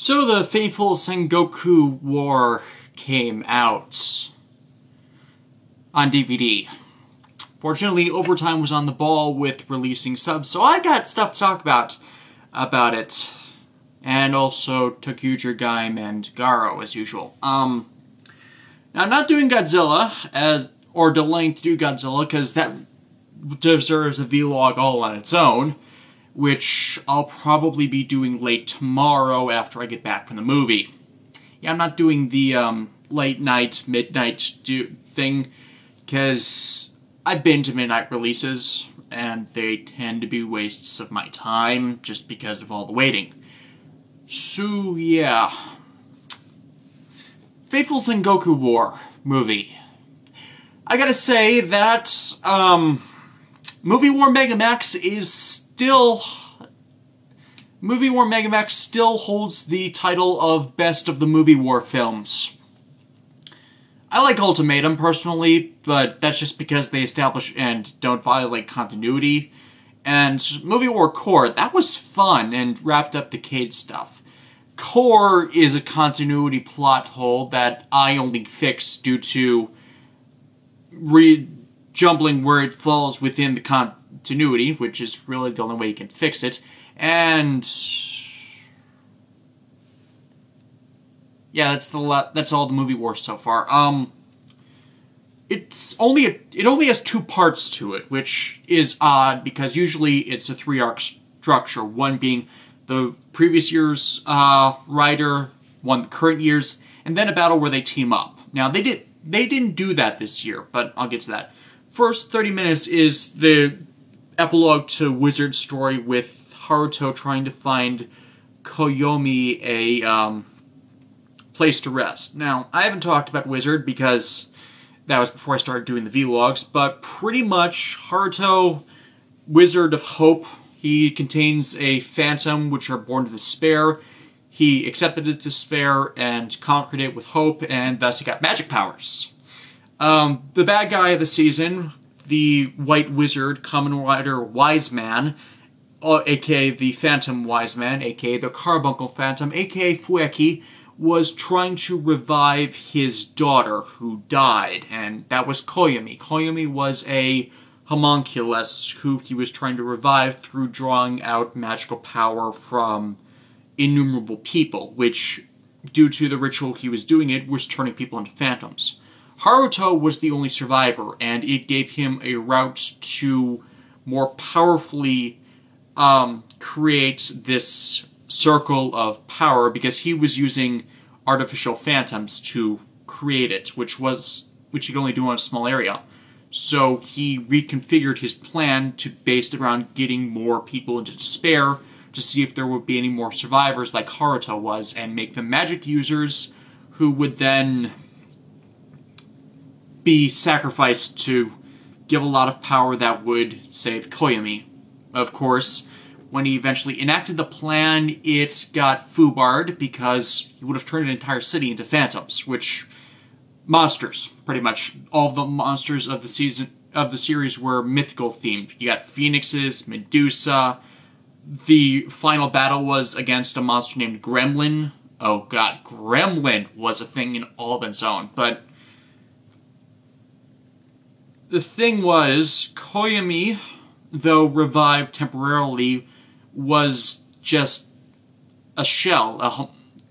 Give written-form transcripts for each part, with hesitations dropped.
So the fateful Sengoku War came out on DVD. Fortunately, Overtime was on the ball with releasing subs, so I got stuff to talk about it. And also Toqger, Gaim, and Garo, as usual. Now, I'm not doing Godzilla, or delaying to do Godzilla, because that deserves a vlog all on its own, which I'll probably be doing late tomorrow after I get back from the movie. Yeah, I'm not doing the late night, midnight thing, because I've been to midnight releases, and they tend to be wastes of my time, just because of all the waiting. So, yeah. Fateful Sengoku War movie. I gotta say that, Movie War Megamax is still... Movie War Megamax still holds the title of Best of the Movie War films. I like Ultimatum, personally, but that's just because they establish and don't violate continuity. And Movie War Core, that was fun and wrapped up the Cade stuff. Core is a continuity plot hole that I only fixed due to jumbling where it falls within the continuity, which is really the only way you can fix it. And yeah, that's all the Movie War so far. It only has 2 parts to it, which is odd because usually it's a 3-arc structure. One being the previous year's writer, one the current year's, and then a battle where they team up. Now they didn't do that this year, but I'll get to that. First 30 minutes is the epilogue to Wizard's story with Haruto trying to find Koyomi a place to rest. Now, I haven't talked about Wizard because that was before I started doing the vlogs, but pretty much Haruto, Wizard of Hope, he contains a phantom which are born to despair. He accepted its despair and conquered it with hope, and thus he got magic powers. The bad guy of the season, the White Wizard, Kamen Rider Wise Man, aka the Phantom Wise Man, aka the Carbuncle Phantom, aka Fueki, was trying to revive his daughter who died, and that was Koyomi. Koyomi was a homunculus who he was trying to revive through drawing out magical power from innumerable people, which, due to the ritual he was doing it, was turning people into phantoms. Haruto was the only survivor, and it gave him a route to more powerfully create this circle of power, because he was using artificial phantoms to create it, which he could only do on a small area. So he reconfigured his plan to based around getting more people into despair to see if there would be any more survivors like Haruto was, and make them magic users who would then be sacrificed to give a lot of power that would save Koyomi. Of course, when he eventually enacted the plan, it got foobarred because he would have turned an entire city into phantoms, which monsters, pretty much. All the monsters of the series were mythical themed. You got phoenixes, Medusa. The final battle was against a monster named Gremlin. Oh god, Gremlin was a thing in all of its own. But the thing was, Koyomi, though revived temporarily, was just a shell.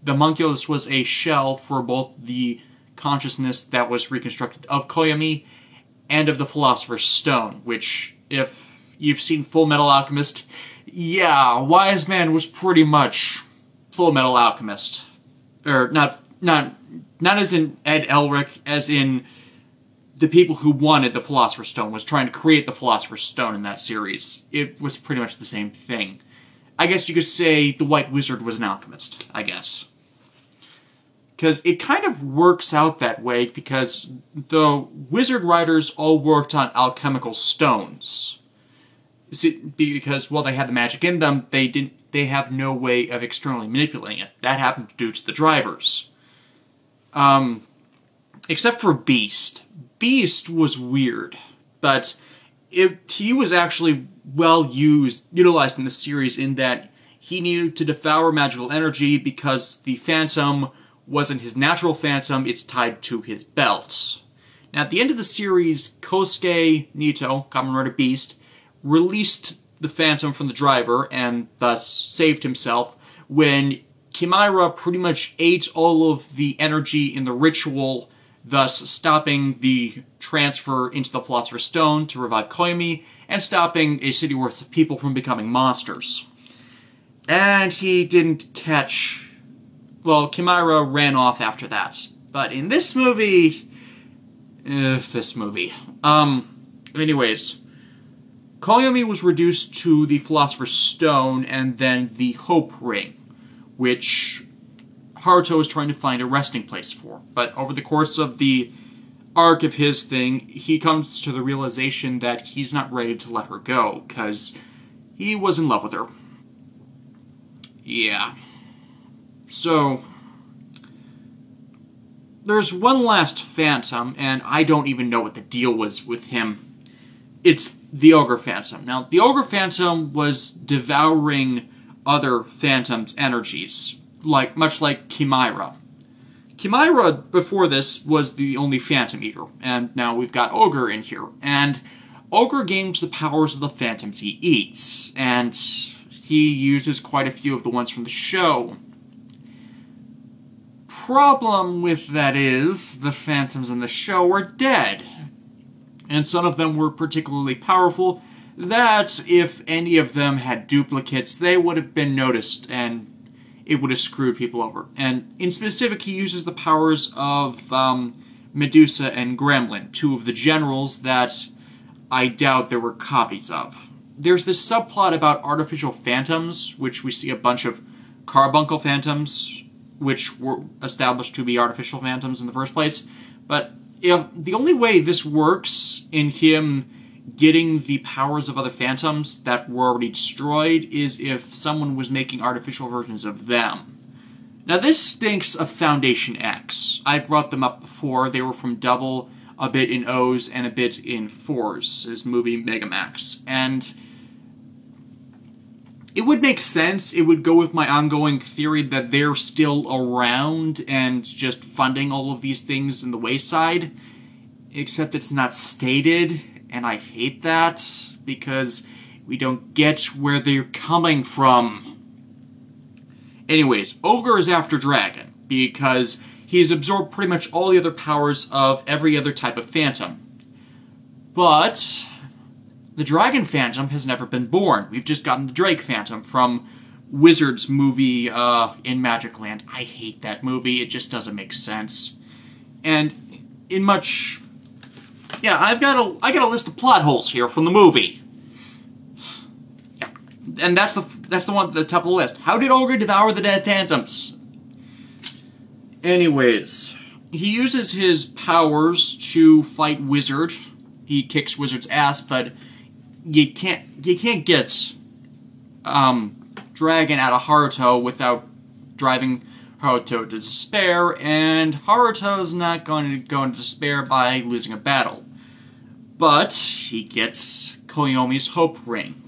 The homunculus was a shell for both the consciousness that was reconstructed of Koyomi and of the Philosopher's Stone, which, if you've seen Full Metal Alchemist, yeah, Wise Man was pretty much Full Metal Alchemist. Or, not as in Ed Elric, as in the people who wanted the Philosopher's Stone, was trying to create the Philosopher's Stone in that series. It was pretty much the same thing. I guess you could say the White Wizard was an alchemist, I guess. Because it kind of works out that way, because the wizard riders all worked on alchemical stones. Because while they had the magic in them, they have no way of externally manipulating it. That happened due to the drivers. Except for Beast. Beast was weird, but he was actually well utilized in the series in that he needed to devour magical energy because the phantom wasn't his natural phantom, it's tied to his belt. Now, at the end of the series, Kosuke Nito, Kamen Rider Beast, released the phantom from the driver and thus saved himself when Chimera pretty much ate all of the energy in the ritual, thus stopping the transfer into the Philosopher's Stone to revive Koyomi and stopping a city worth of people from becoming monsters. And he didn't catch... Well, Chimera ran off after that. But in this movie... Anyways, Koyomi was reduced to the Philosopher's Stone and then the Hope Ring, which Haruto is trying to find a resting place for. But over the course of the arc of his thing, he comes to the realization that he's not ready to let her go, because he was in love with her. Yeah. So, there's one last phantom, and I don't even know what the deal was with him. It's the Ogre Phantom. Now, the Ogre Phantom was devouring other phantoms' energies, much like Chimera. Chimera, before this, was the only Phantom Eater, and now we've got Ogre in here. And Ogre gains the powers of the phantoms he eats, and he uses quite a few of the ones from the show. Problem with that is, the phantoms in the show are dead. And some of them were particularly powerful, that if any of them had duplicates, they would have been noticed, and it would have screwed people over. And in specific, he uses the powers of Medusa and Gremlin, two of the generals that I doubt there were copies of. There's this subplot about artificial phantoms, which we see a bunch of carbuncle phantoms, which were established to be artificial phantoms in the first place. But the only way this works in him getting the powers of other phantoms that were already destroyed is if someone was making artificial versions of them. Now this stinks of Foundation X. I've brought them up before. They were from Double, a bit in O's, and a bit in 4's, his movie Megamax. And it would make sense, it would go with my ongoing theory that they're still around and just funding all of these things in the wayside, except it's not stated, and I hate that, because we don't get where they're coming from. Anyways, Ogre is after Dragon, because he's absorbed pretty much all the other powers of every other type of phantom. But the Dragon Phantom has never been born. We've just gotten the Drake Phantom from Wizard's movie in Magic Land. I hate that movie. It just doesn't make sense. And in much... Yeah, I got a list of plot holes here from the movie. Yeah. And that's the one at the top of the list. How did Ogre devour the dead phantoms? Anyways, he uses his powers to fight Wizard. He kicks Wizard's ass, but you can't get Dragon out of Haruto without driving Haruto to despair, and Haruto's not going to go into despair by losing a battle. But he gets Koyomi's Hope Ring,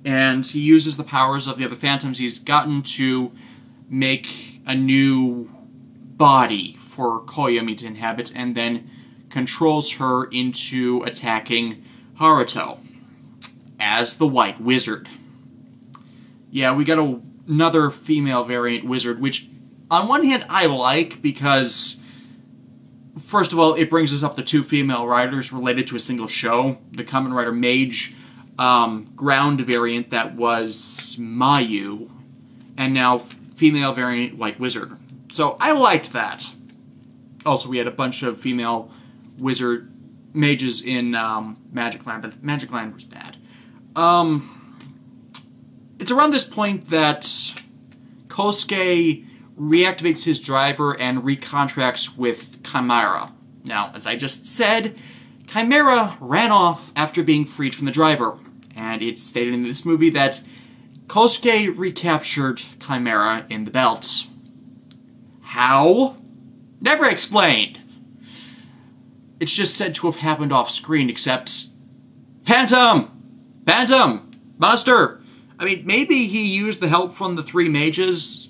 and he uses the powers of the other phantoms he's gotten to make a new body for Koyomi to inhabit, and then controls her into attacking Haruto as the White Wizard. Yeah, we got another female variant wizard, which on one hand I like, because first of all, it brings us up to two female riders related to a single show. The Kamen Rider Mage ground variant that was Mayu, and now female variant White Wizard. So I liked that. Also, we had a bunch of female wizard mages in Magic Land, but Magic Land was bad. It's around this point that Kosuke reactivates his driver and recontracts with Chimera. Now, as I just said, Chimera ran off after being freed from the driver, and it's stated in this movie that Kosuke recaptured Chimera in the belt. How? Never explained. It's just said to have happened off-screen, except... Phantom! Phantom! Monster! I mean, maybe he used the help from the three mages,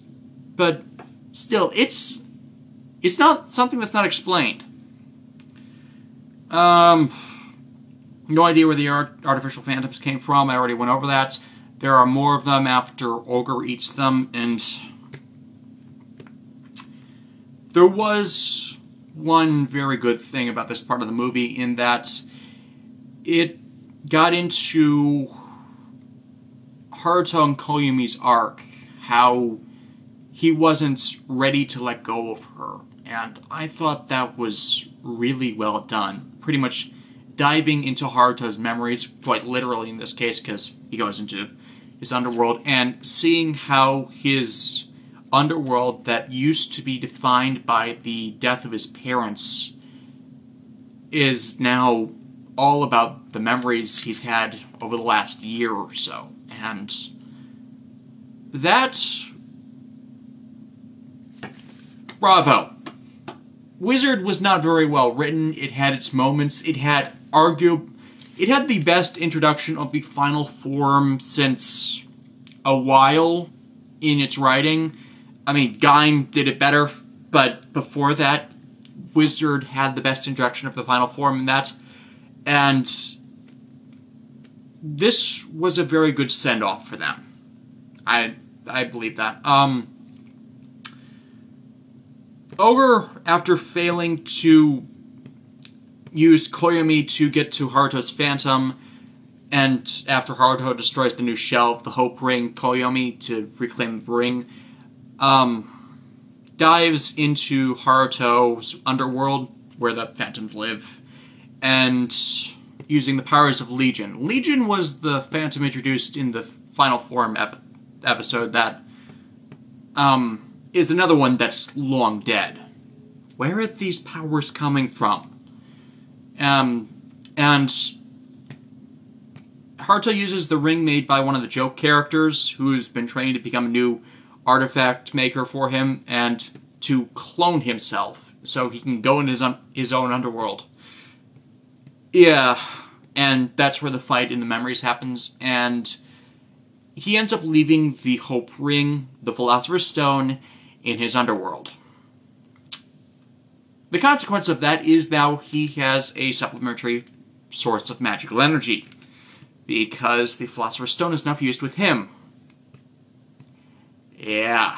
but still, it's not something that's not explained. No idea where the artificial phantoms came from. I already went over that. There are more of them after Toqger eats them, and there was one very good thing about this part of the movie in that it got into Haruto and Koyumi's arc, how he wasn't ready to let go of her, and I thought that was really well done. Pretty much diving into Haruto's memories, quite literally in this case, because he goes into his underworld, and seeing how his underworld that used to be defined by the death of his parents is now all about the memories he's had over the last year or so. And that... bravo. Wizard was not very well written. It had its moments. It had the best introduction of the final form since a while in its writing. I mean, Gaim did it better, but before that, Wizard had the best introduction of the final form in that. And this was a very good send-off for them. I believe that. Toqger, after failing to use Koyumi to get to Haruto's Phantom, and after Haruto destroys the new shell of the Hope Ring, Koyumi, to reclaim the ring, dives into Haruto's underworld, where the Phantoms live, and using the powers of Legion. Legion was the Phantom introduced in the Final Form episode that is another one that's long dead. Where are these powers coming from? And Haruto uses the ring made by one of the joke characters, who's been trained to become a new artifact maker for him, and to clone himself, so he can go in his own underworld. Yeah, and that's where the fight in the memories happens, and he ends up leaving the Hope Ring, the Philosopher's Stone, in his underworld. The consequence of that is now he has a supplementary source of magical energy, because the Philosopher's Stone is now fused with him. Yeah.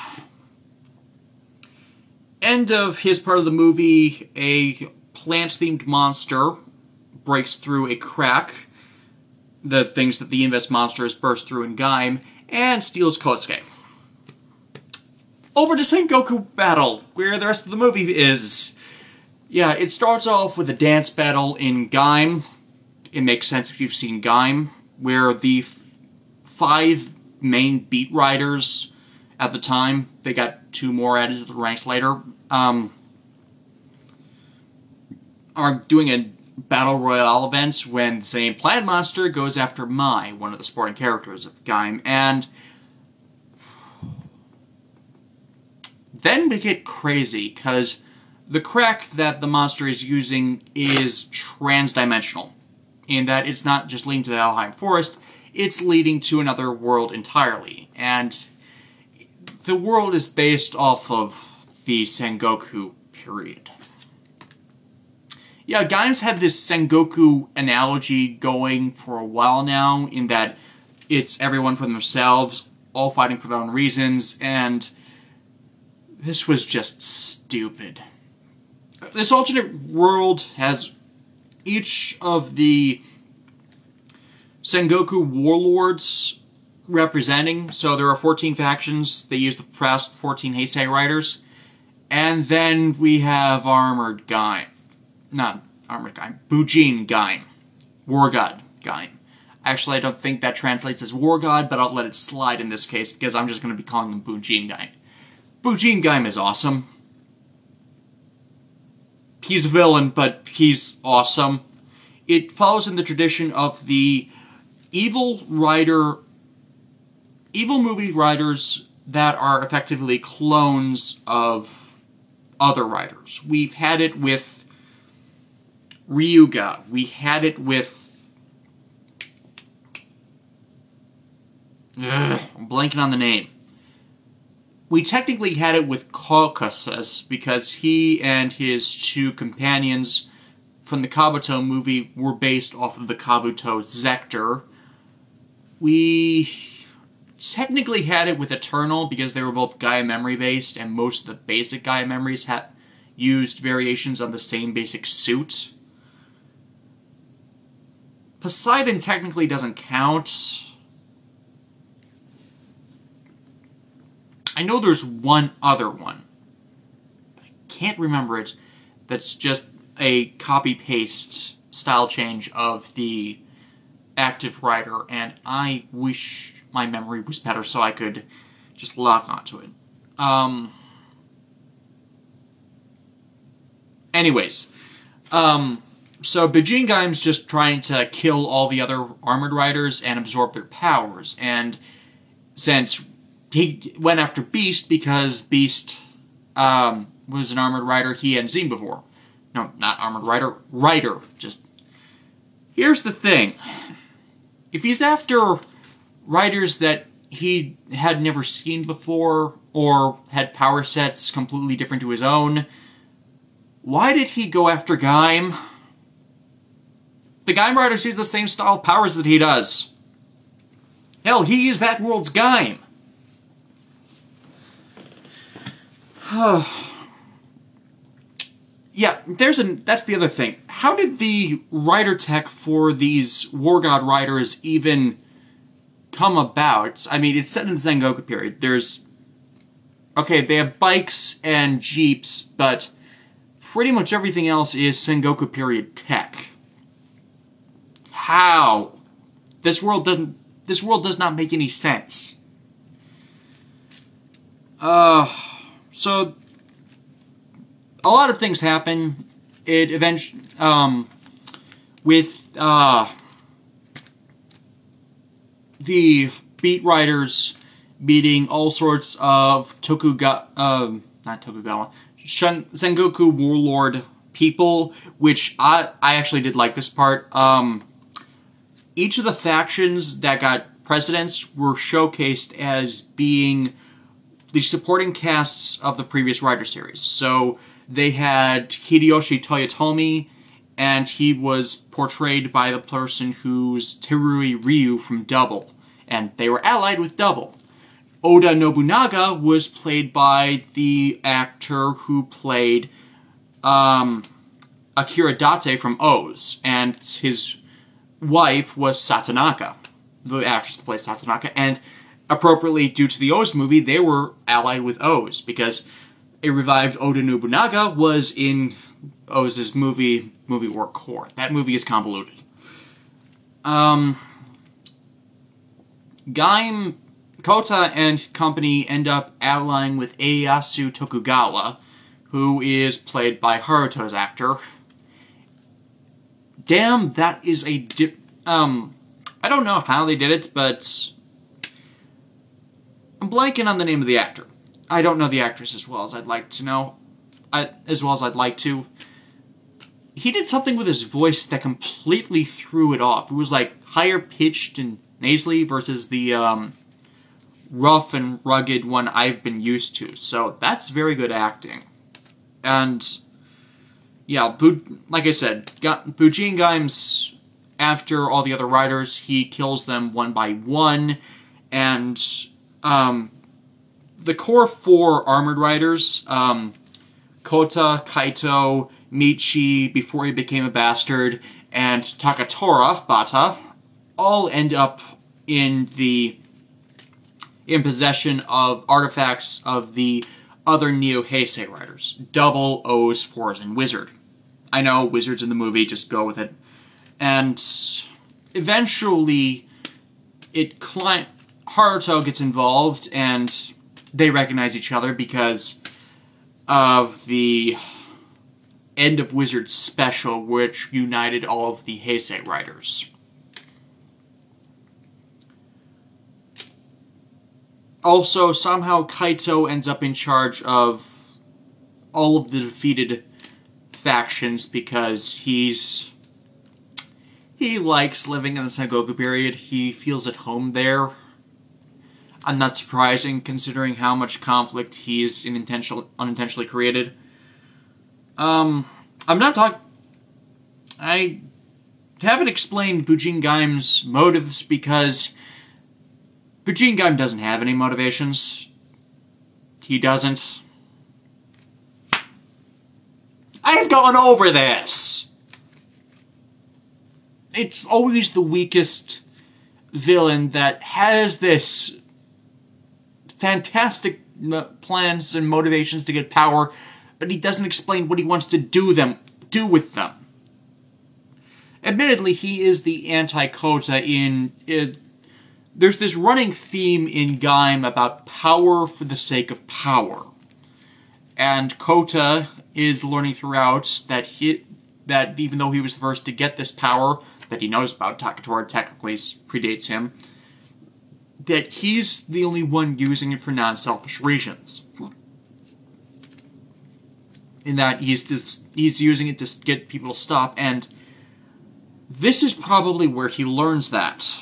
End of his part of the movie, a plant-themed monster breaks through a crack, the things that the Invest monsters burst through in Gaim, and steals Kosuke. Over to Sengoku Battle, where the rest of the movie is. Yeah, it starts off with a dance battle in Gaim. It makes sense if you've seen Gaim, where the 5 main beat riders at the time, they got 2 more added to the ranks later, are doing a Battle Royale event when the same Planet Monster goes after Mai, one of the supporting characters of Gaim, and then we get crazy, because the crack that the monster is using is transdimensional, in that it's not just leading to the Alheim Forest, it's leading to another world entirely, and the world is based off of the Sengoku period. Yeah, Gaim's had this Sengoku analogy going for a while now, in that it's everyone for themselves, all fighting for their own reasons, and this was just stupid. This alternate world has each of the Sengoku warlords representing, so there are 14 factions. They use the past 14 Heisei riders, and then we have Armored Gaim. Not Armored Gaim. Bujin Gaim. War God Gaim. Actually, I don't think that translates as War God, but I'll let it slide in this case, because I'm just going to be calling them Bujin Gaim. Bujin Gaim is awesome. He's a villain, but he's awesome. It follows in the tradition of the evil movie writers that are effectively clones of other writers. We've had it with Ryuga. We had it with I'm blanking on the name. We technically had it with Caucasus because he and his two companions from the Kabuto movie were based off of the Kabuto Zector. We technically had it with Eternal because they were both Gaia memory based, and most of the basic Gaia memories used variations on the same basic suit. Poseidon technically doesn't count. I know there's one other one. I can't remember it. That's just a copy-paste style change of the active writer, and I wish my memory was better so I could just lock onto it. Anyways, so Bijin Gaim's just trying to kill all the other armored riders and absorb their powers, and since he went after Beast because Beast was an armored rider he hadn't seen before. No, not armored rider, rider. Just, here's the thing. If he's after riders that he had never seen before, or had power sets completely different to his own, why did he go after Gaim? The Gaim riders use the same style of powers that he does. Hell, he is that world's Gaim. Yeah, that's the other thing. How did the rider tech for these War God riders even come about? I mean, it's set in the Sengoku period. Okay, they have bikes and jeeps, but pretty much everything else is Sengoku period tech. How? This world does not make any sense. So a lot of things happen. It eventually, with the beat riders meeting all sorts of Sengoku warlord people, which I actually did like this part. Each of the factions that got presidents were showcased as being the supporting casts of the previous Rider series. So they had Hideyoshi Toyotomi, and he was portrayed by the person who's Terui Ryu from Double, and they were allied with Double. Oda Nobunaga was played by the actor who played Akira Date from O's, and his wife was Satonaka, the actress that plays Satonaka, and appropriately, due to the O's movie, they were allied with O's, because a revived Oda Nobunaga was in O's movie War Core. That movie is convoluted. Gaim, Kota and company end up allying with Ieyasu Tokugawa, who is played by Haruto's actor. Damn, that is a I don't know how they did it, but I'm blanking on the name of the actor. I don't know the actress as well as I'd like to know. As well as I'd like to. He did something with his voice that completely threw it off. It was like higher pitched and nasally versus the rough and rugged one I've been used to. So that's very good acting. And yeah, like I said, Bijin Gaim's after all the other riders. He kills them one by one, and the core four armored riders, Kota, Kaito, Michi, before he became a bastard, and Takatora, Bata, all end up in possession of artifacts of the other Neo Heisei riders. Double, O's, Fours, and Wizard. I know, Wizard's in the movie, just go with it. And eventually, Haruto gets involved, and they recognize each other because of the End of Wizard special, which united all of the Heisei riders. Also, somehow Kaito ends up in charge of all of the defeated factions because he likes living in the Sengoku period. He feels at home there. I'm not surprising, considering how much conflict he's unintentionally created. I'm not talking... I haven't explained Bujin Gaim's motives because Bujin Gaim doesn't have any motivations. He doesn't. I have gone over this! It's always the weakest villain that has this fantastic plans and motivations to get power, but he doesn't explain what he wants to do with them. Admittedly, he is the anti-Kota there's this running theme in Gaim about power for the sake of power. And Kota is learning throughout that even though he was the first to get this power that he knows about, Takatora technically predates him, that he's the only one using it for non-selfish reasons. In that he's using it to get people to stop, and this is probably where he learns that.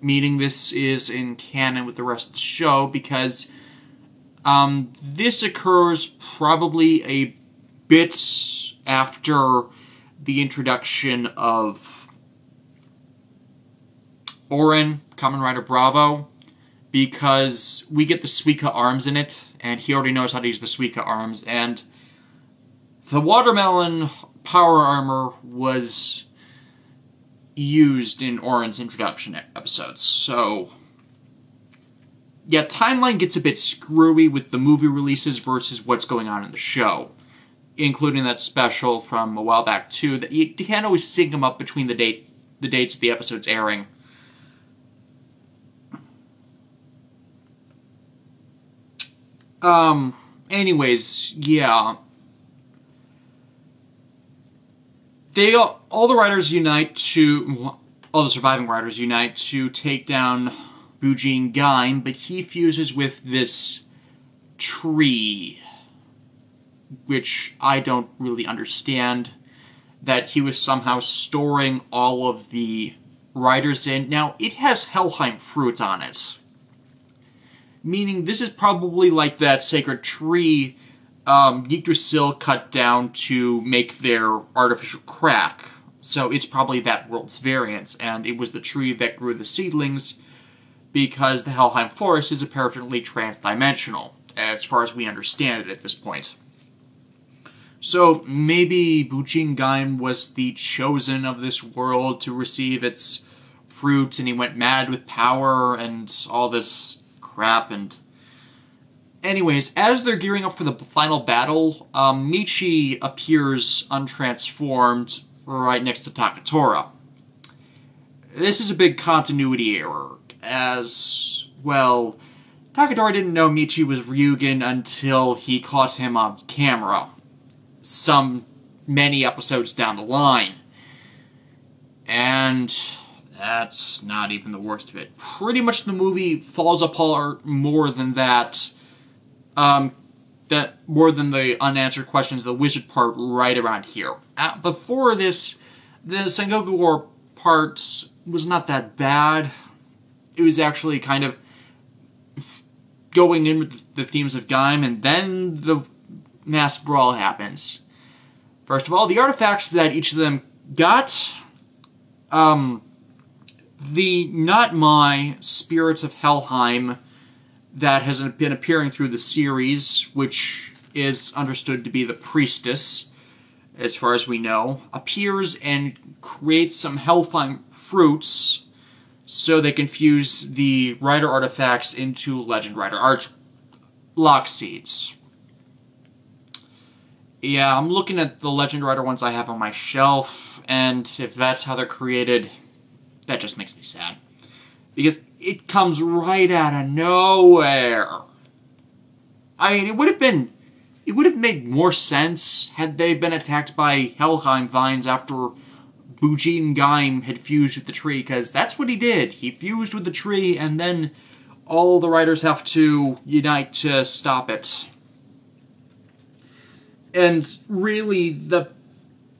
Meaning this is in canon with the rest of the show, because this occurs probably a bit after the introduction of Oren, Kamen Rider Bravo, because we get the Suika arms in it, and he already knows how to use the Suika arms, and the watermelon power armor was used in Oren's introduction episodes, so yeah, timeline gets a bit screwy with the movie releases versus what's going on in the show, including that special from a while back too, that you can't always sync them up between the dates of the episode's airing. Anyways, yeah. All the surviving riders unite to take down Bujin Gaim, but he fuses with this tree, which I don't really understand, that he was somehow storing all of the riders in. Now, it has Helheim fruit on it, meaning this is probably like that sacred tree Yggdrasil cut down to make their artificial crack. So it's probably that world's variant, and it was the tree that grew the seedlings, because the Helheim forest is apparently trans-dimensional, as far as we understand it at this point. So maybe Bujin Gaim was the chosen of this world to receive its fruit, and he went mad with power and all this crap, and anyways, as they're gearing up for the final battle, Michi appears untransformed right next to Takatora. This is a big continuity error, as, well, Takatora didn't know Michi was Ryugen until he caught him on camera, many episodes down the line. And that's not even the worst of it. Pretty much the movie falls apart more than that. More than the unanswered questions of the wizard part right around here. Before this, the Sengoku War part was not that bad. It was actually kind of going in with the themes of Gaim, and then the mass brawl happens. First of all, the artifacts that each of them got, the Not My Spirits of Helheim that has been appearing through the series, which is understood to be the priestess, as far as we know, appears and creates some Helheim fruits so they can fuse the Rider artifacts into Legend Rider lock seeds. Yeah, I'm looking at the Legend Rider ones I have on my shelf, and if that's how they're created, that just makes me sad. Because it comes right out of nowhere. I mean, it would have made more sense had they been attacked by Helheim vines after Bujin Gaim had fused with the tree, because that's what he did. He fused with the tree, and then all the riders have to unite to stop it. And really, the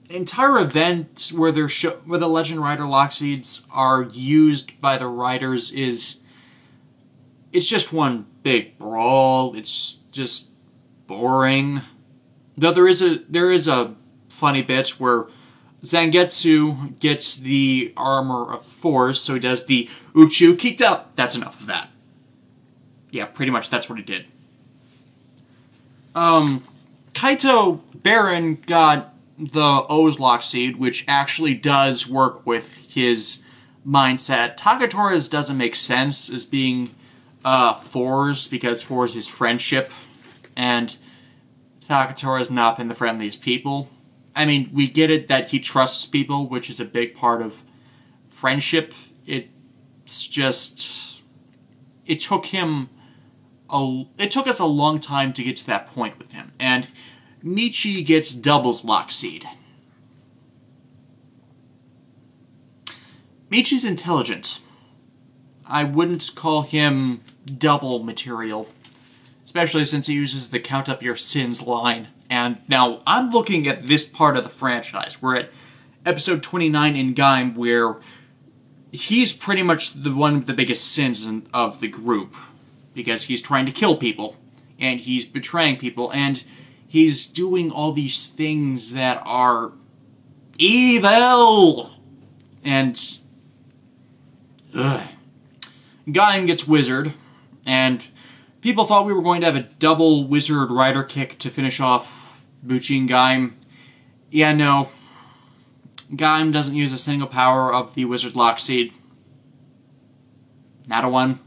entire event where the Legend Rider lock seeds are used by the riders is it's just one big brawl. It's just boring. Though there is a funny bit where Zangetsu gets the armor of force, so he does the Uchu kicked up. That's enough of that. Yeah, pretty much that's what he did. Kaito Baron got the O's lock seed, which actually does work with his mindset. Takatora's doesn't make sense as being Fours, because Fours is friendship, and Takatora's not been the friendliest people. I mean, we get it that he trusts people, which is a big part of friendship. It's just... It took us a long time to get to that point with him. And Michi gets doubles lock seed. Michi's intelligent. I wouldn't call him double material, especially since he uses the count up your sins line. And now, I'm looking at this part of the franchise. We're at episode 29 in Gaim, where he's pretty much one of the biggest sins of the group, because he's trying to kill people, and he's betraying people, and he's doing all these things that are evil! And... Gaim gets wizard, and people thought we were going to have a double wizard rider kick to finish off Buchi and Gaim. Yeah, no. Gaim doesn't use a single power of the wizard lock seed. Not a one.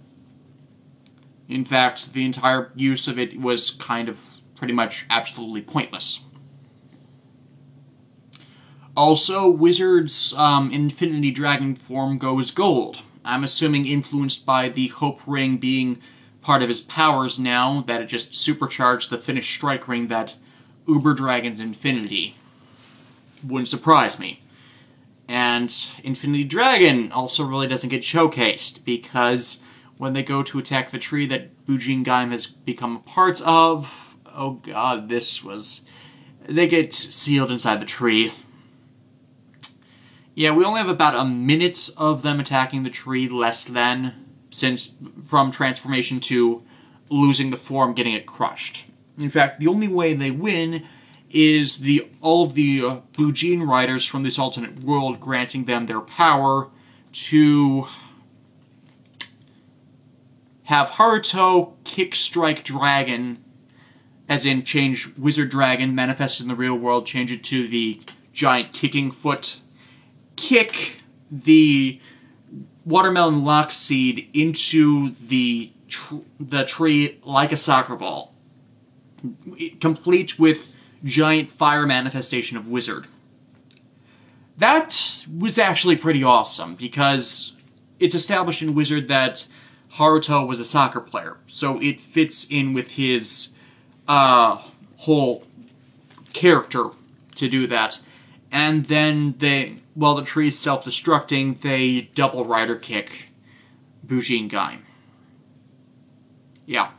In fact, the entire use of it was kind of pretty much absolutely pointless. Also, Wizard's Infinity Dragon form goes gold. I'm assuming influenced by the Hope Ring being part of his powers now, that it just supercharged the finished strike ring that Uber Dragon's Infinity. Wouldn't surprise me. And Infinity Dragon also really doesn't get showcased, because when they go to attack the tree that Bujin Gaim has become a part of, oh god, they get sealed inside the tree. Yeah, we only have about a minute of them attacking the tree, less than, since from transformation to losing the form, getting it crushed. In fact, the only way they win is all of the Bujin riders from this alternate world granting them their power to have Haruto kick strike dragon, as in change Wizard Dragon manifested in the real world, change it to the giant kicking foot, kick the watermelon lock seed into the tree like a soccer ball, complete with giant fire manifestation of Wizard. That was actually pretty awesome, because it's established in Wizard that Haruto was a soccer player, so it fits in with his whole character to do that. And then while the tree's self-destructing, they double rider kick Bujin Gaim. Yeah.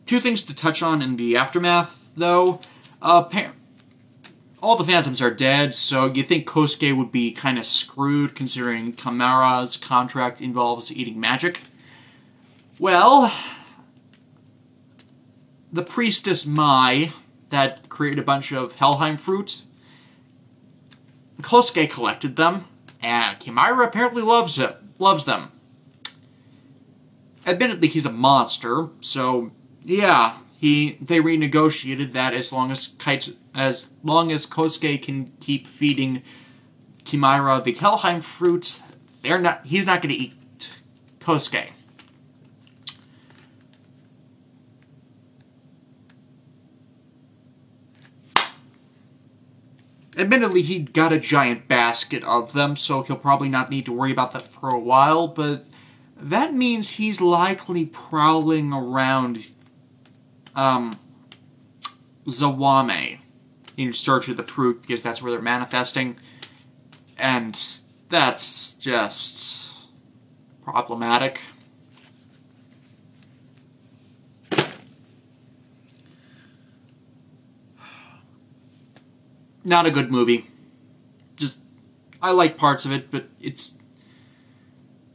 Two things to touch on in the aftermath, though. All the Phantoms are dead, so you think Kosuke would be kind of screwed, considering Kamara's contract involves eating magic. Well, the priestess Mai, that created a bunch of Helheim fruit, Kosuke collected them, and Kimura apparently loves them. Admittedly, he's a monster, so yeah, they renegotiated that as long as Kosuke can keep feeding Kimura the Helheim fruit, he's not going to eat Kosuke. Admittedly, he got a giant basket of them, so he'll probably not need to worry about that for a while, but that means he's likely prowling around Zawame in search of the fruit, because that's where they're manifesting, and that's just problematic. Not a good movie. I like parts of it, but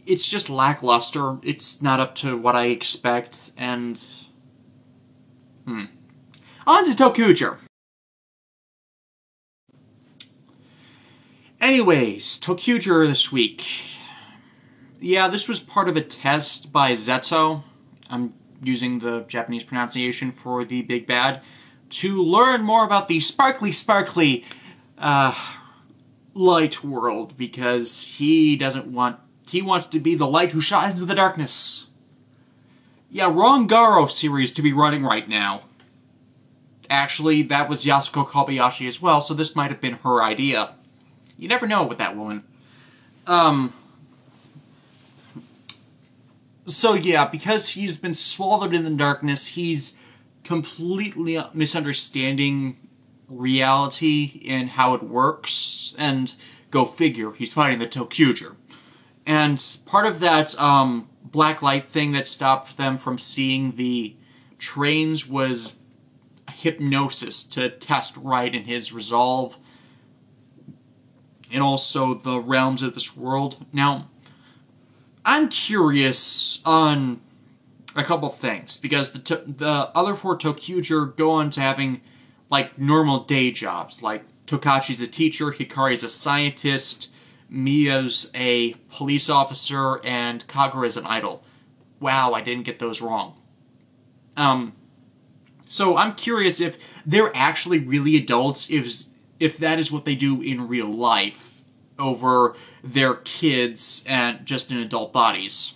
it's just lackluster. It's not up to what I expect, and... On to Toqger. Anyways, Toqger this week. Yeah, this was part of a test by Zetto. I'm using the Japanese pronunciation for the big bad. To learn more about the sparkly, light world, because he wants to be the light who shines in the darkness. Yeah, wrong Garo series to be running right now. Actually, that was Yasuko Kobayashi as well, so this might have been her idea. You never know with that woman. So yeah, because he's been swallowed in the darkness, he's completely misunderstanding reality and how it works, and go figure, he's fighting the Toqger. And part of that black light thing that stopped them from seeing the trains was hypnosis to test right in his resolve, and also the realms of this world. Now, I'm curious on a couple things, because the other four Toqger go on to having, like, normal day jobs. Like, Tokachi's a teacher, Hikari's a scientist, Miya's a police officer, and Kagura is an idol. Wow, I didn't get those wrong. So I'm curious if they're actually really adults, if that is what they do in real life, over their kids and just in adult bodies.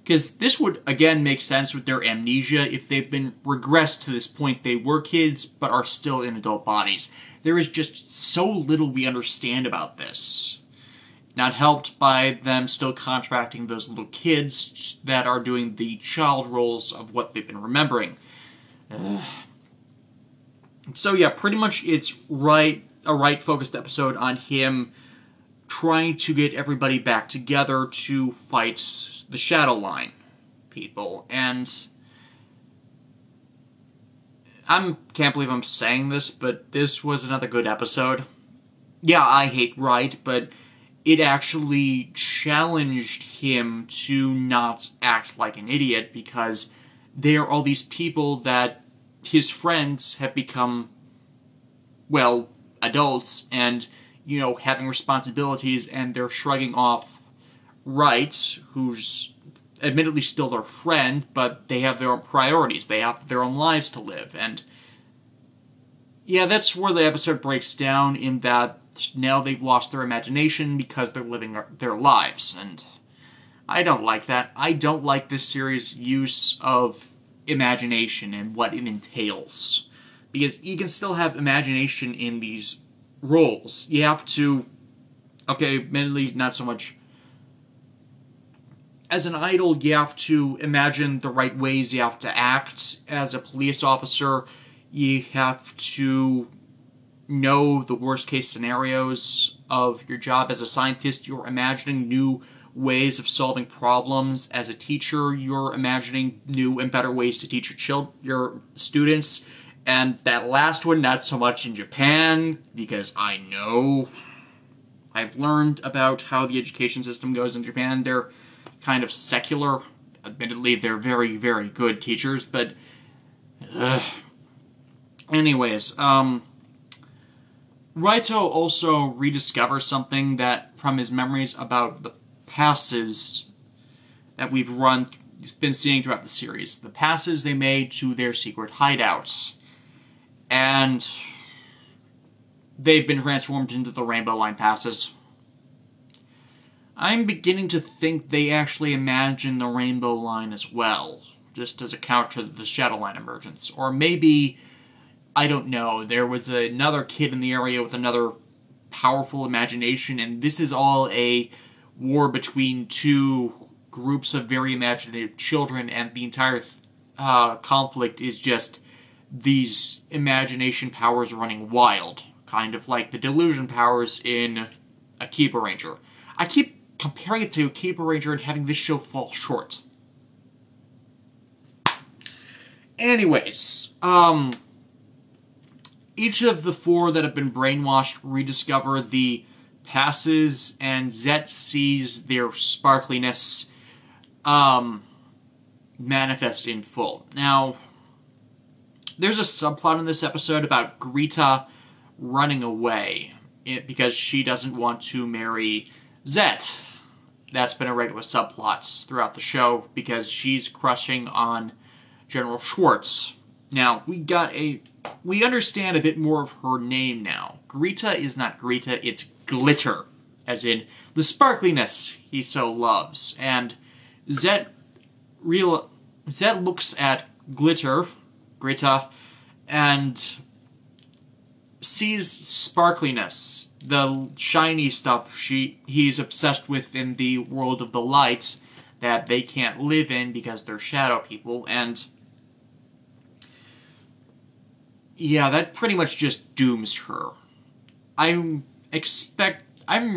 Because this would, again, make sense with their amnesia. If they've been regressed to this point, they were kids, but are still in adult bodies. There is just so little we understand about this. Not helped by them still contracting those little kids that are doing the child roles of what they've been remembering. So yeah, pretty much it's a right-focused episode on him trying to get everybody back together to fight the Shadow Line people. And I can't believe I'm saying this, but this was another good episode. Yeah, I hate Right, but it actually challenged him to not act like an idiot, because there are all these people that his friends have become, well, adults, and, you know, having responsibilities, and they're shrugging off Right, who's admittedly still their friend, but they have their own priorities, they have their own lives to live, and yeah, that's where the episode breaks down, in that now they've lost their imagination because they're living their lives, and I don't like that. I don't like this series' use of imagination and what it entails. Because you can still have imagination in these roles. You have to... Okay, admittedly, not so much. As an idol, you have to imagine the right ways you have to act. As a police officer, you have to know the worst-case scenarios of your job. As a scientist, you're imagining new ways of solving problems. As a teacher, you're imagining new and better ways to teach your students. And that last one, not so much in Japan, because I know I've learned about how the education system goes in Japan. They're kind of secular. Admittedly, they're very, very good teachers, but... Anyways, Raito also rediscovers something that, from his memories about the passes that we've been seeing throughout the series. The passes they made to their secret hideouts. And they've been transformed into the Rainbow Line passes. I'm beginning to think they actually imagine the Rainbow Line as well, just as a counter to the Shadow Line emergence. Or maybe, I don't know, there was another kid in the area with another powerful imagination, and this is all a war between two groups of very imaginative children, and the entire conflict is just these imagination powers running wild. Kind of like the delusion powers in Akiba Ranger. I keep comparing it to Akiba Ranger and having this show fall short. Anyways, each of the four that have been brainwashed rediscover the passes, and Zet sees their sparkliness manifest in full. Now, there's a subplot in this episode about Greta running away because she doesn't want to marry Zet. That's been a regular subplot throughout the show because she's crushing on General Schwartz. Now, we understand a bit more of her name now. Greta is not Greta, it's Glitter, as in the sparkliness he so loves. And Zet looks at Greta, and sees sparkliness, the shiny stuff he's obsessed with in the world of the light that they can't live in because they're shadow people, and yeah, that pretty much just dooms her. I'm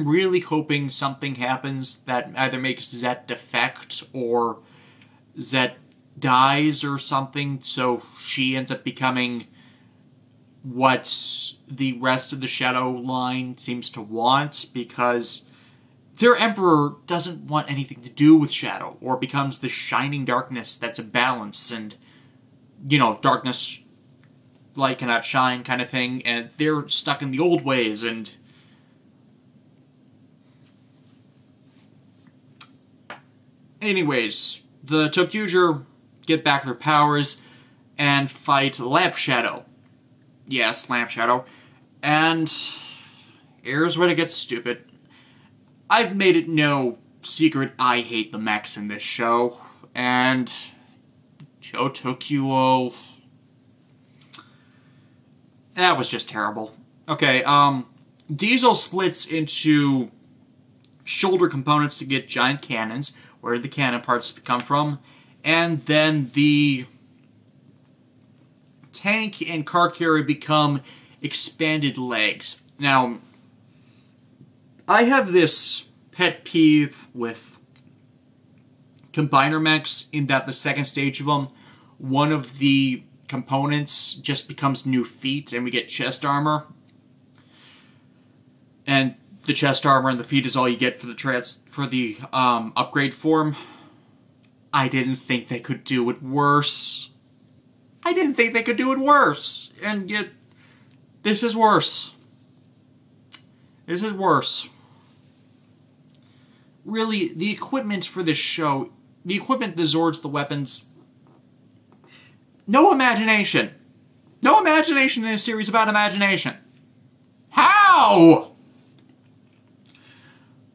really hoping something happens that either makes Zet defect or Zet dies or something, so she ends up becoming what the rest of the Shadow line seems to want, because their Emperor doesn't want anything to do with Shadow, or becomes the shining darkness that's a balance, and, you know, darkness light cannot shine kind of thing, and they're stuck in the old ways, and anyways, the Toqger get back their powers and fight Lamp Shadow. Yes, Lamp Shadow. And here's where it gets stupid. I've made it no secret I hate the mechs in this show, and Toku, that was just terrible. Okay, Diesel splits into shoulder components to get giant cannons, where the cannon parts come from, and then the tank and car carrier become expanded legs. Now, I have this pet peeve with combiner mechs in that the second stage of them, one of the components just becomes new feet and we get chest armor. And the chest armor and the feet is all you get for the upgrade form. I didn't think they could do it worse. And yet, this is worse. Really, the equipment for this show, the equipment, the Zords, the weapons, no imagination. No imagination in a series about imagination. How?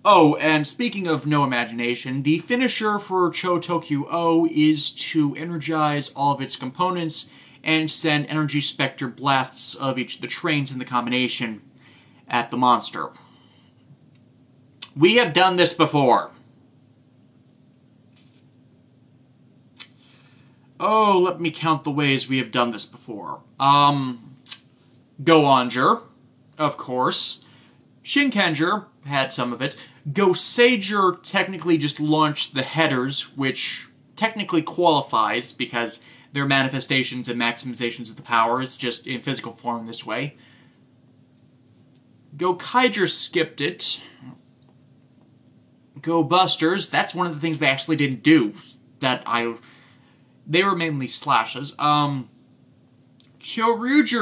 Oh, and speaking of no imagination, the finisher for Toku is to energize all of its components and send energy specter blasts of each of the trains in the combination at the monster. We have done this before. Oh, let me count the ways we have done this before. Go-Onger, of course. Shinkenger had some of it. Go-Sager technically just launched the headers, which technically qualifies because they're manifestations and maximizations of the powers, just in physical form this way. Go-Kaiger skipped it. Go-Busters, that's one of the things they actually didn't do. They were mainly slashes. Kyoryuger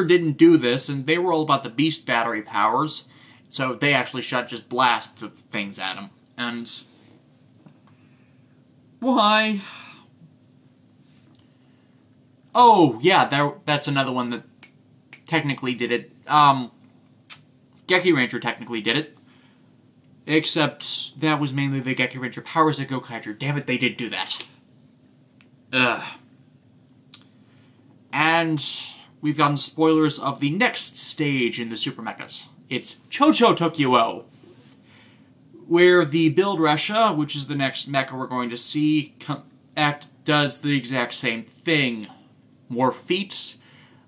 didn't do this, and they were all about the beast battery powers. So they actually shot just blasts of things at him. And why? Oh, yeah, that's another one that technically did it. Geki Ranger technically did it. Except that was mainly the Geki Ranger powers at Go-Kaiger. Damn it, they did do that. Ugh. And we've gotten spoilers of the next stage in the Super Mechas. It's Toku, where the Build Resha, which is the next mecha we're going to see, does the exact same thing. More feet,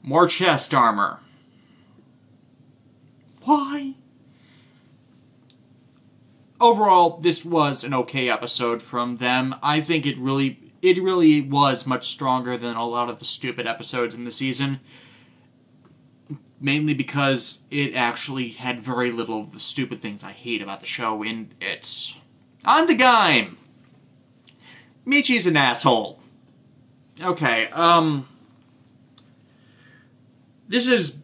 more chest armor. Why? Overall, this was an okay episode from them. I think it really was much stronger than a lot of the stupid episodes in the season. mainly because it actually had very little of the stupid things I hate about the show in it. On to Gaim! Michi's an asshole. Okay, this is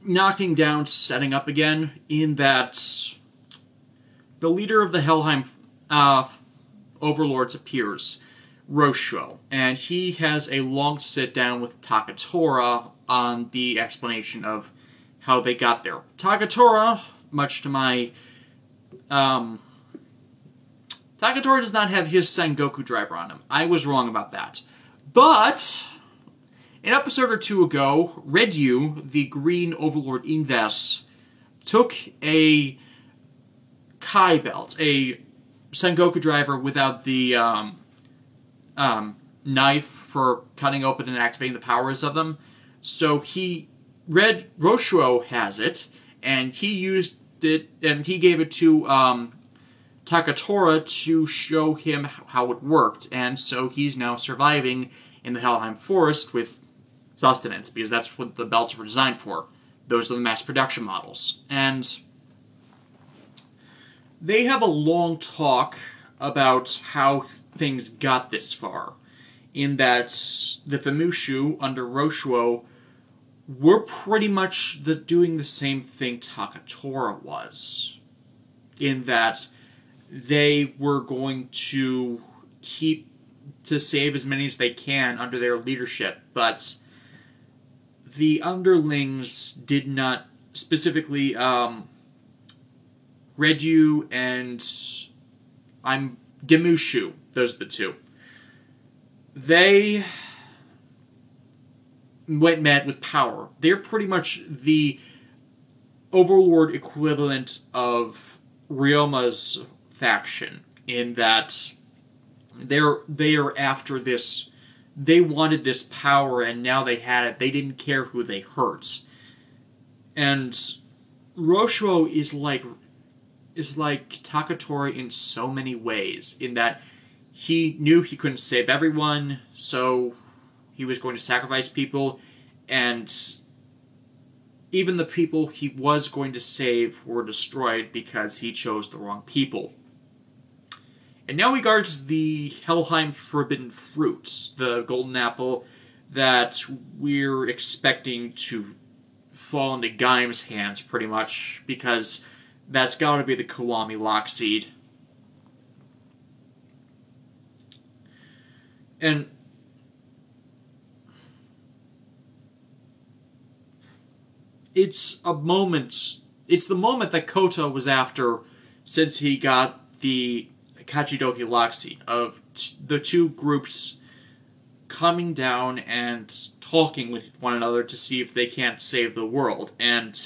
knocking down setting up again, in that the leader of the Helheim overlords appears, Roshuo, and he has a long sit-down with Takatora on the explanation of how they got there. Takatora, much to my... Takatora does not have his sengoku driver on him. I was wrong about that. But, an episode or two ago, Redyu, the green overlord Inves, took a Kai belt, a sengoku driver without the knife for cutting open and activating the powers of them. So Roshuo has it, and he used it, and he gave it to Takatora to show him how it worked, and so he's now surviving in the Helheim Forest with sustenance, because that's what the belts were designed for. Those are the mass production models. And they have a long talk about how things got this far, in that the Famushu, under Roshuo, were pretty much doing the same thing Takatora was, in that they were going to save as many as they can under their leadership, but the underlings did not, specifically Redyu and Demushu, those are the two. They met with power. They're pretty much the overlord equivalent of Ryoma's faction, in that they are after this. They wanted this power, and now they had it. They didn't care who they hurt. And Roshuo is like Takatora in so many ways, in that he knew he couldn't save everyone, so he was going to sacrifice people, and even the people he was going to save were destroyed because he chose the wrong people. And now he guards the Helheim Forbidden Fruits, the golden apple that we're expecting to fall into Gaim's hands, pretty much, because that's got to be the Kiwami Lock Seed. And it's the moment that Kota was after since he got the Kachidoki Lock Seed, of the two groups coming down and talking with one another to see if they can't save the world. And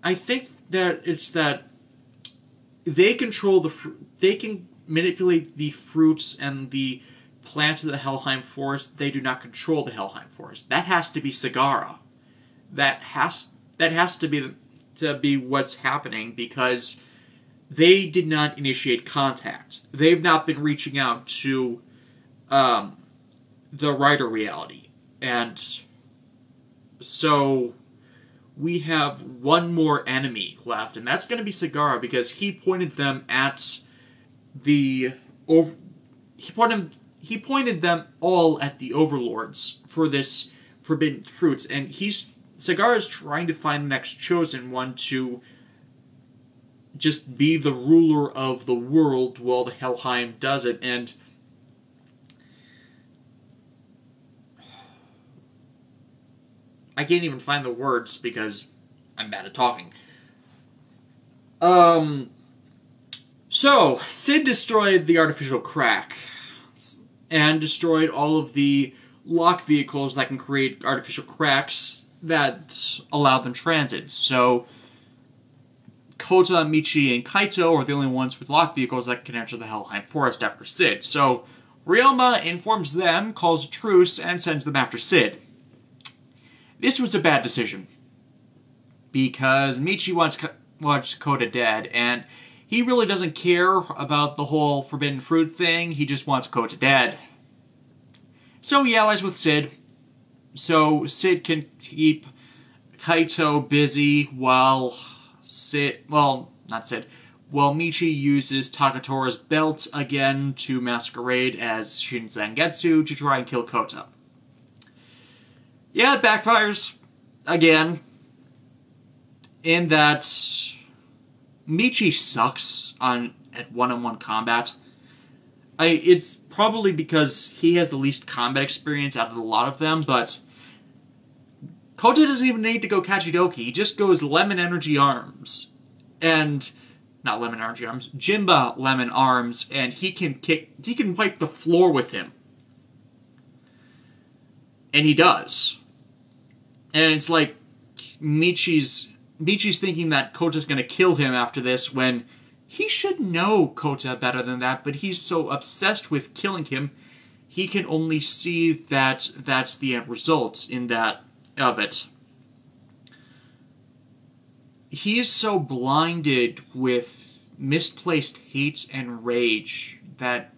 I think that it's that they control they can manipulate the fruits and the plants of the Helheim Forest. They do not control the Helheim Forest. That has to be Sagara. That has to be what's happening, because they did not initiate contact. They've not been reaching out to the Rider reality. And so we have one more enemy left, and that's going to be Sagara, because he pointed them at he pointed them all at the overlords for this forbidden fruits, and Sagara is trying to find the next chosen one to just be the ruler of the world while the Helheim does it. And I can't even find the words because I'm bad at talking. So, Sid destroyed the artificial crack and destroyed all of the lock vehicles that can create artificial cracks that allow them transit. So, Kota, Michi, and Kaito are the only ones with lock vehicles that can enter the Helheim Forest after Sid. So, Ryoma informs them, calls a truce, and sends them after Sid. This was a bad decision, because Michi wants Kota dead, and he really doesn't care about the whole forbidden fruit thing. He just wants Kota dead. So he allies with Sid, so Sid can keep Kaito busy while while Michi uses Takatora's belt again to masquerade as Shin Zangetsu to try and kill Kota. Yeah, it backfires again, in that Michi sucks at one-on-one combat. It's probably because he has the least combat experience out of a lot of them, but Kota doesn't even need to go Kachidoki. He just goes Lemon Energy Arms. And, not Lemon Energy Arms, Jinba Lemon Arms, and he can wipe the floor with him. And he does. And it's like, Michi's thinking that Kota's gonna kill him after this, when he should know Kota better than that, but he's so obsessed with killing him, he can only see that that's the end result of it. He is so blinded with misplaced hate and rage that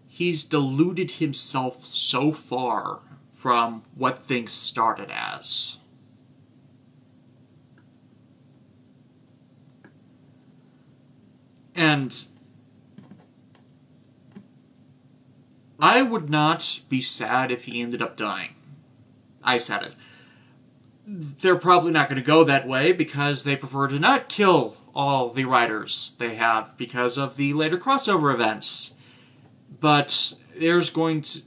he's deluded himself so far from what things started as. And I would not be sad if he ended up dying. I said it. They're probably not going to go that way because they prefer to not kill all the writers they have because of the later crossover events. But there's going to...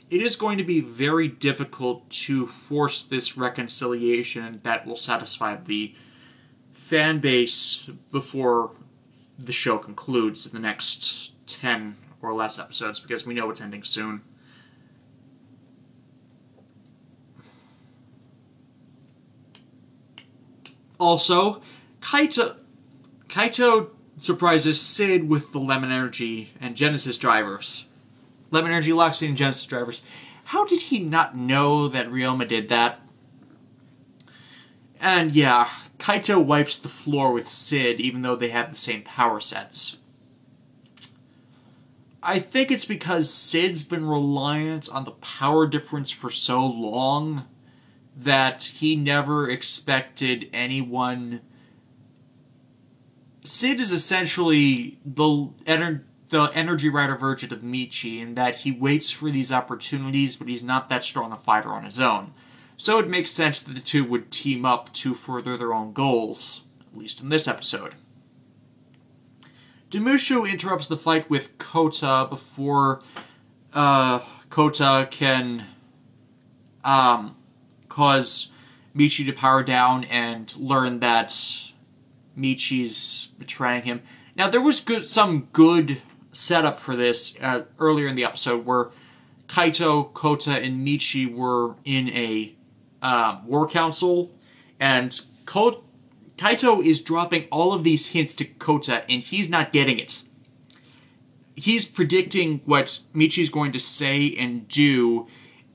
it is going to be very difficult to force this reconciliation that will satisfy the fan base before the show concludes in the next 10 or less episodes, because we know it's ending soon. Also, Kaito surprises Sid with the Lemon Energy and Genesis drivers. Lemon Energy locks in Genesis drivers. How did he not know that Ryoma did that? And yeah, Kaito wipes the floor with Sid, even though they have the same power sets. I think it's because Sid's been reliant on the power difference for so long that he never expected anyone... Sid is essentially the Energy Rider version of Michi, in that he waits for these opportunities, but he's not that strong a fighter on his own. So it makes sense that the two would team up to further their own goals, at least in this episode. Demushu interrupts the fight with Kota before Kota can cause Michi to power down and learn that Michi's betraying him. Now, there was some good setup for this earlier in the episode, where Kaito, Kota, and Michi were in a war council, and Kaito is dropping all of these hints to Kota, and he's not getting it. He's predicting what Michi's going to say and do,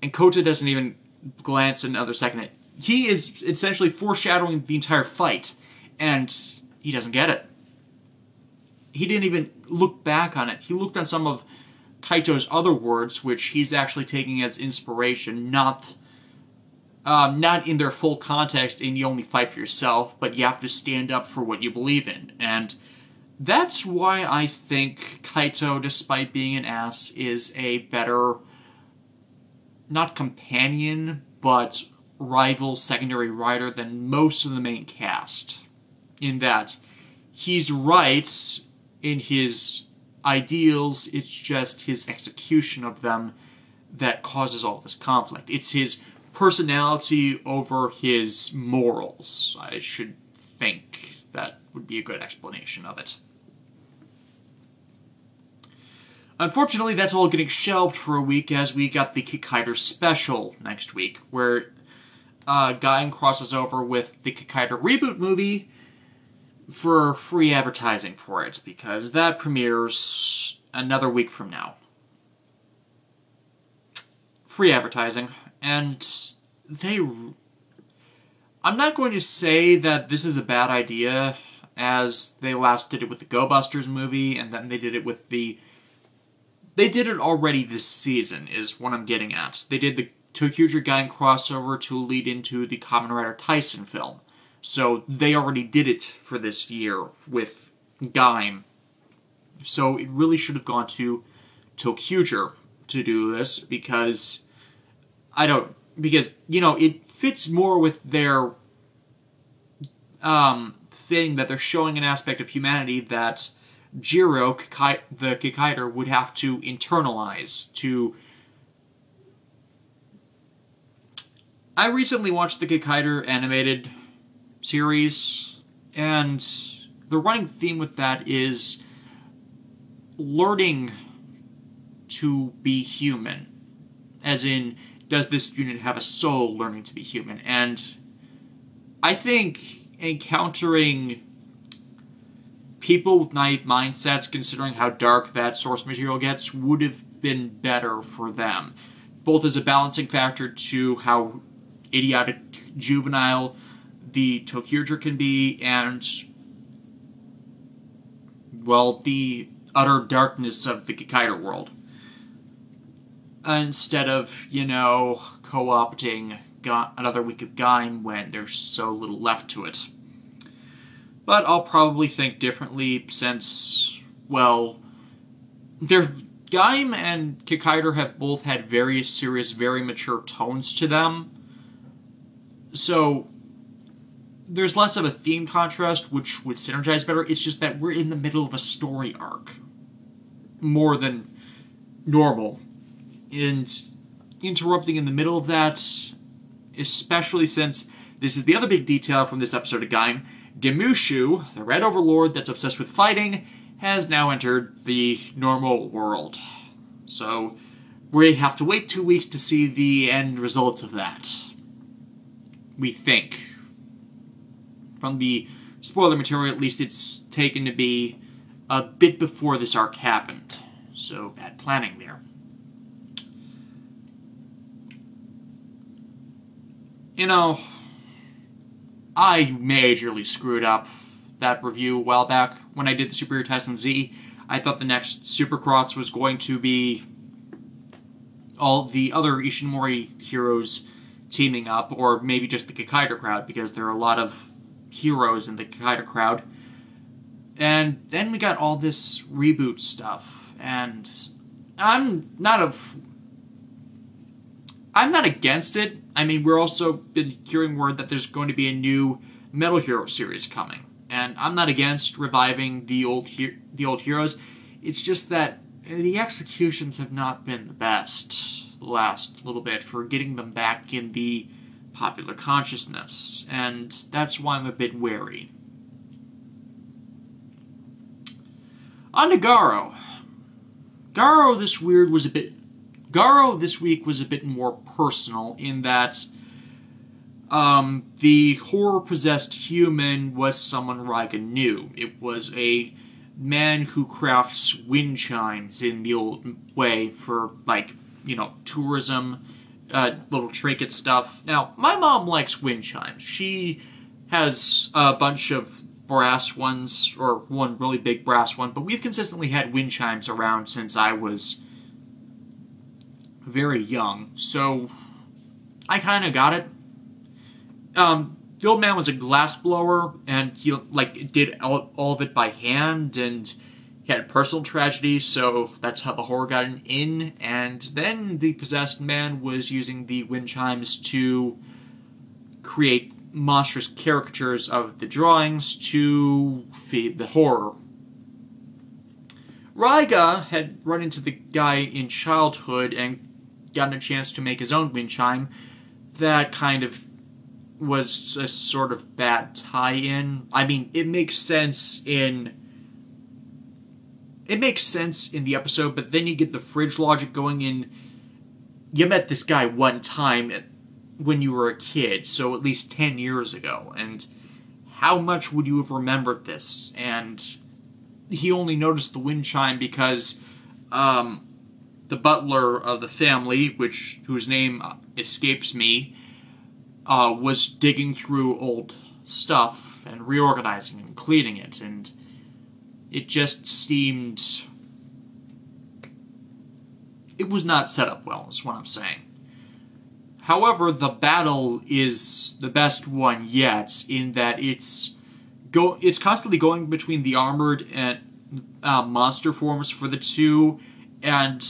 and Kota doesn't even glance another second. He is essentially foreshadowing the entire fight, and he doesn't get it. He didn't even look back on it. He looked on some of Kaito's other words, which he's actually taking as inspiration, not in their full context, and you only fight for yourself, but you have to stand up for what you believe in. And that's why I think Kaito, despite being an ass, is a better, not companion, but rival secondary writer than most of the main cast. In that he's right in his ideals, it's just his execution of them that causes all this conflict. It's his personality over his morals. I should think that would be a good explanation of it. Unfortunately, that's all getting shelved for a week, as we got the Kikaider special next week, where Gaim crosses over with the Kikaider reboot movie for free advertising for it, because that premieres another week from now. Free advertising, and I'm not going to say that this is a bad idea, as they last did it with the Go Busters movie, and then they did it with the They did it already this season, is what I'm getting at. They did the Toqger Gaim crossover to lead into the Kamen Rider Tyson film. So they already did it for this year with Gaim. So it really should have gone to Toqger to do this, because it fits more with their thing that they're showing an aspect of humanity that Jiro, the Kikaider, would have to internalize to... I recently watched the Kikaider animated series, and the running theme with that is learning to be human. As in, does this unit have a soul learning to be human? And I think encountering people with naive mindsets, considering how dark that source material gets, would have been better for them. Both as a balancing factor to how idiotic, juvenile the Toqger can be, and, well, the utter darkness of the Kikaider world. Instead of, co-opting another week of Gaim when there's so little left to it. But I'll probably think differently since, well, Gaim and Kikaider have both had very serious, very mature tones to them. So there's less of a theme contrast, which would synergize better. It's just that we're in the middle of a story arc. More than normal. And interrupting in the middle of that, especially since this is the other big detail from this episode of Gaim, Demushu, the Red Overlord that's obsessed with fighting, has now entered the normal world. So we have to wait 2 weeks to see the end result of that. We think. From the spoiler material, at least, it's taken to be a bit before this arc happened. So, bad planning there. I majorly screwed up that review a while back. When I did the Superior Tyson Z, I thought the next Supercross was going to be all the other Ishinomori heroes teaming up, or maybe just the Kikaider crowd, because there are a lot of heroes in the Kikaider crowd. And then we got all this reboot stuff, and I'm not against it. I mean, we're also been hearing word that there's going to be a new Metal Hero series coming, and I'm not against reviving the old heroes. It's just that the executions have not been the best the last little bit for getting them back in the popular consciousness, and that's why I'm a bit wary. On to Garo. Garo this week was a bit more personal in that the horror-possessed human was someone Raiga knew. It was a man who crafts wind chimes in the old way for, tourism, little trinket stuff. Now, my mom likes wind chimes. She has a bunch of brass ones, or one really big brass one, but we've consistently had wind chimes around since I was very young, so I kind of got it. The old man was a glass blower, and he did all of it by hand, and he had personal tragedy, so that's how the horror got in. And then the possessed man was using the wind chimes to create monstrous caricatures of the drawings to feed the horror. Raiga had run into the guy in childhood and gotten a chance to make his own wind chime. That kind of was a sort of bad tie-in. I mean, it makes sense in the episode, but then you get the fridge logic going in. You met this guy one time when you were a kid, so at least 10 years ago, and how much would you have remembered this? And he only noticed the wind chime because the butler of the family, whose name escapes me, was digging through old stuff and reorganizing and cleaning it, and it just seemed it was not set up well, is what I'm saying. However, the battle is the best one yet, in that it's constantly going between the armored and monster forms for the two, and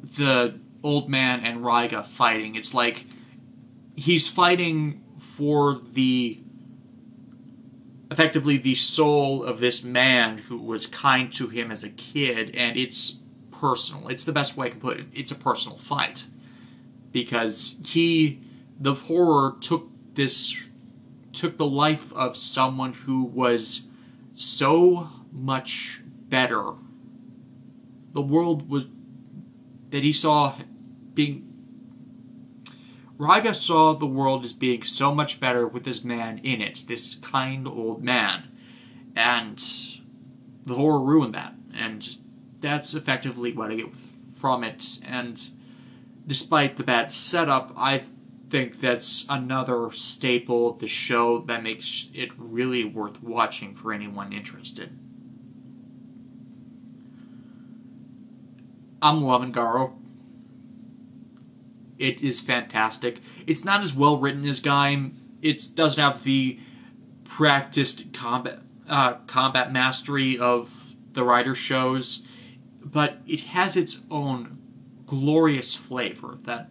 the old man and Raiga fighting. It's like he's fighting for effectively the soul of this man who was kind to him as a kid, and it's personal. It's the best way I can put it. It's a personal fight. Because the horror took the life of someone who was so much better. The world that he saw being... Raiga saw the world as being so much better with this man in it, this kind old man. And the horror ruined that. And that's effectively what I get from it. And despite the bad setup, I think that's another staple of the show that makes it really worth watching for anyone interested. I'm loving Garo. It is fantastic. It's not as well written as Gaim. It doesn't have the practiced combat mastery of the writer shows, but it has its own glorious flavor that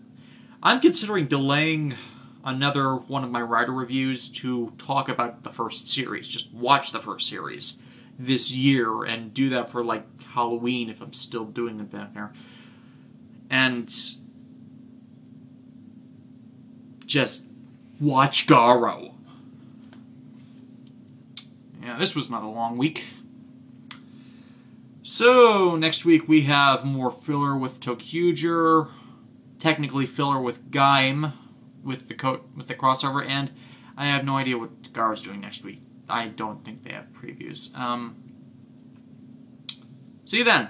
I'm considering delaying another one of my writer reviews to talk about the first series. Just watch the first series this year and do that for like Halloween if I'm still doing it back there. And just watch Garo. Yeah, this was not a long week. So, next week we have more filler with Toqger, technically filler with Gaim, with the crossover, and I have no idea what Garo's doing next week. I don't think they have previews. See you then.